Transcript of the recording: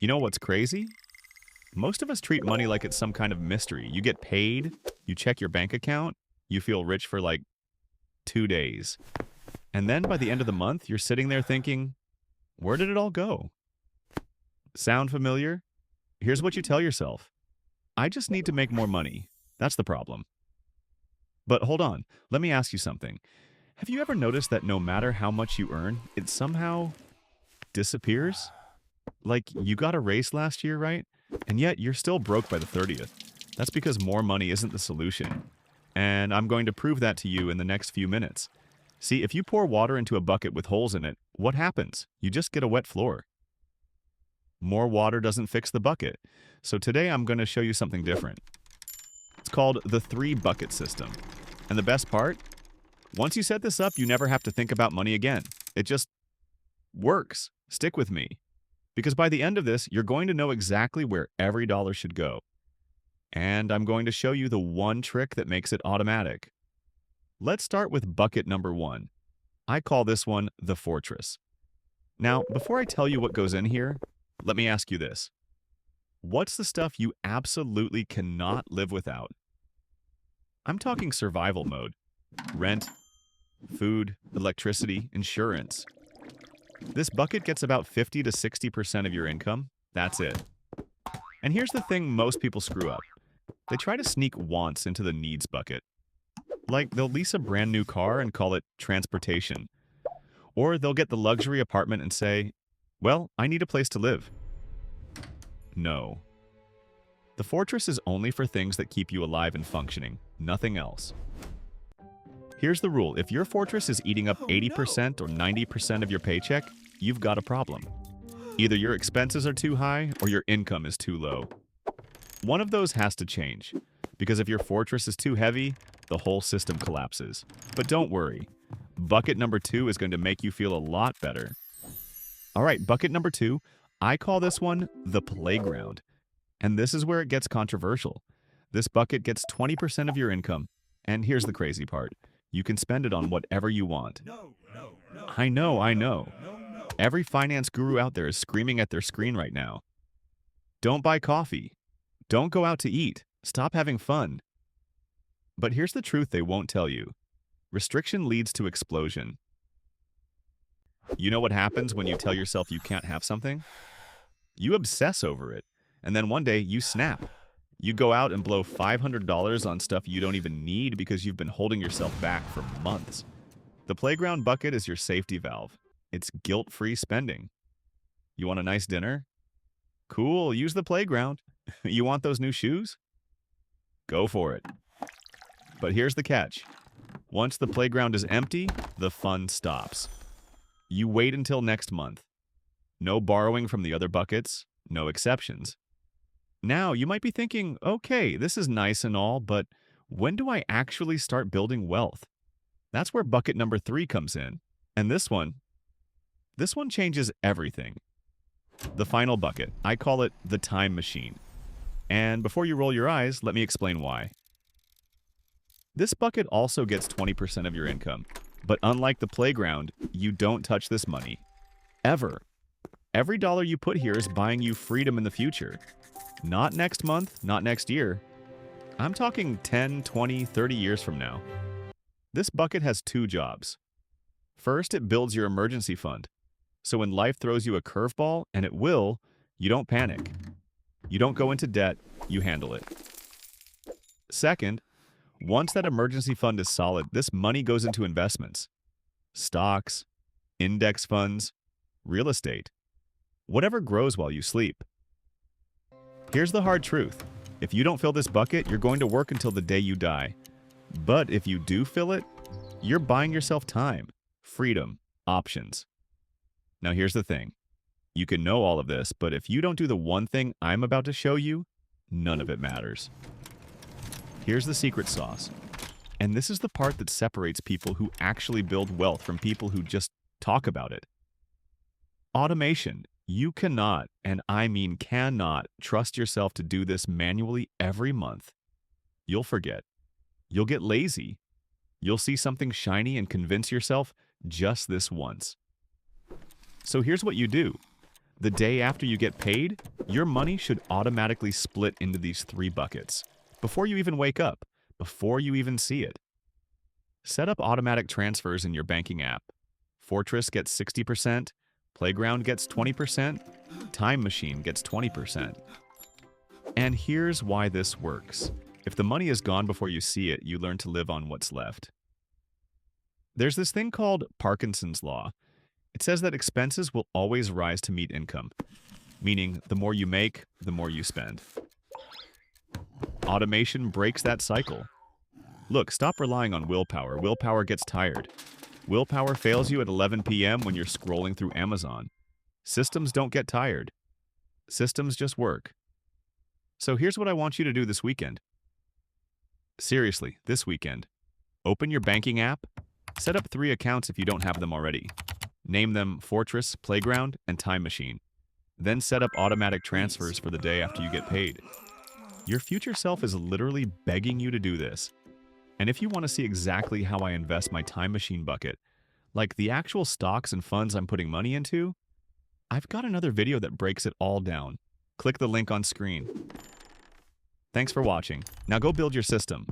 You know what's crazy? Most of us treat money like it's some kind of mystery. You get paid, you check your bank account, you feel rich for like 2 days. And then by the end of the month, you're sitting there thinking, where did it all go? Sound familiar? Here's what you tell yourself: I just need to make more money. That's the problem. But hold on, let me ask you something. Have you ever noticed that no matter how much you earn, it somehow disappears? Like you got a raise last year, right? And yet you're still broke by the 30th. That's because more money isn't the solution. And I'm going to prove that to you in the next few minutes. See, if you pour water into a bucket with holes in it, what happens? You just get a wet floor. More water doesn't fix the bucket. So today I'm going to show you something different. It's called the three bucket system. And the best part? Once you set this up, you never have to think about money again. It just works. Stick with me. Because by the end of this, you're going to know exactly where every dollar should go. And I'm going to show you the one trick that makes it automatic. Let's start with bucket number one. I call this one the fortress. Now, before I tell you what goes in here, let me ask you this. What's the stuff you absolutely cannot live without? I'm talking survival mode. Rent, food, electricity, insurance. This bucket gets about 50 to 60% of your income. That's it. And here's the thing most people screw up. They try to sneak wants into the needs bucket. Like they'll lease a brand new car and call it transportation. Or they'll get the luxury apartment and say, well, I need a place to live. No. The fortress is only for things that keep you alive and functioning, nothing else. Here's the rule. If your fortress is eating up 80% or 90% of your paycheck, you've got a problem. Either your expenses are too high or your income is too low. One of those has to change, because if your fortress is too heavy, the whole system collapses. But don't worry. Bucket number two is going to make you feel a lot better. All right, bucket number two, I call this one the playground. And this is where it gets controversial. This bucket gets 20% of your income. And here's the crazy part. You can spend it on whatever you want. I know. Every finance guru out there is screaming at their screen right now. Don't buy coffee. Don't go out to eat. Stop having fun. But here's the truth they won't tell you. Restriction leads to explosion. You know what happens when you tell yourself you can't have something? You obsess over it, and then one day you snap. You go out and blow $500 on stuff you don't even need because you've been holding yourself back for months. The playground bucket is your safety valve. It's guilt-free spending. You want a nice dinner? Cool, use the playground. You want those new shoes? Go for it. But here's the catch. Once the playground is empty, the fun stops. You wait until next month. No borrowing from the other buckets, no exceptions. Now, you might be thinking, okay, this is nice and all, but when do I actually start building wealth? That's where bucket number three comes in. And this one changes everything. The final bucket, I call it the time machine. And before you roll your eyes, let me explain why. This bucket also gets 20% of your income. But unlike the playground, you don't touch this money. Ever. Every dollar you put here is buying you freedom in the future. Not next month, not next year. I'm talking 10, 20, 30 years from now. This bucket has two jobs. First, it builds your emergency fund. So when life throws you a curveball, and it will, you don't panic. You don't go into debt, you handle it. Second, once that emergency fund is solid, this money goes into investments. Stocks, index funds, real estate. Whatever grows while you sleep. Here's the hard truth. If you don't fill this bucket, you're going to work until the day you die. But if you do fill it, you're buying yourself time, freedom, options. Now here's the thing. You can know all of this, but if you don't do the one thing I'm about to show you, none of it matters. Here's the secret sauce. And this is the part that separates people who actually build wealth from people who just talk about it. Automation. You cannot, and I mean cannot, trust yourself to do this manually every month. You'll forget. You'll get lazy. You'll see something shiny and convince yourself just this once. So here's what you do. The day after you get paid, your money should automatically split into these 3 buckets. Before you even wake up, before you even see it. Set up automatic transfers in your banking app. Fortress gets 60%, Playground gets 20%, Time Machine gets 20%. And here's why this works. If the money is gone before you see it, you learn to live on what's left. There's this thing called Parkinson's Law. It says that expenses will always rise to meet income, meaning the more you make, the more you spend. Automation breaks that cycle. Look, stop relying on willpower. Willpower gets tired. Willpower fails you at 11 p.m. when you're scrolling through Amazon. Systems don't get tired. Systems just work. So here's what I want you to do this weekend. Seriously, this weekend. Open your banking app. Set up 3 accounts if you don't have them already. Name them Fortress, Playground, and Time Machine. Then set up automatic transfers for the day after you get paid. Your future self is literally begging you to do this. And if you want to see exactly how I invest my Time Machine bucket, like the actual stocks and funds I'm putting money into, I've got another video that breaks it all down. Click the link on screen. Thanks for watching. Now go build your system.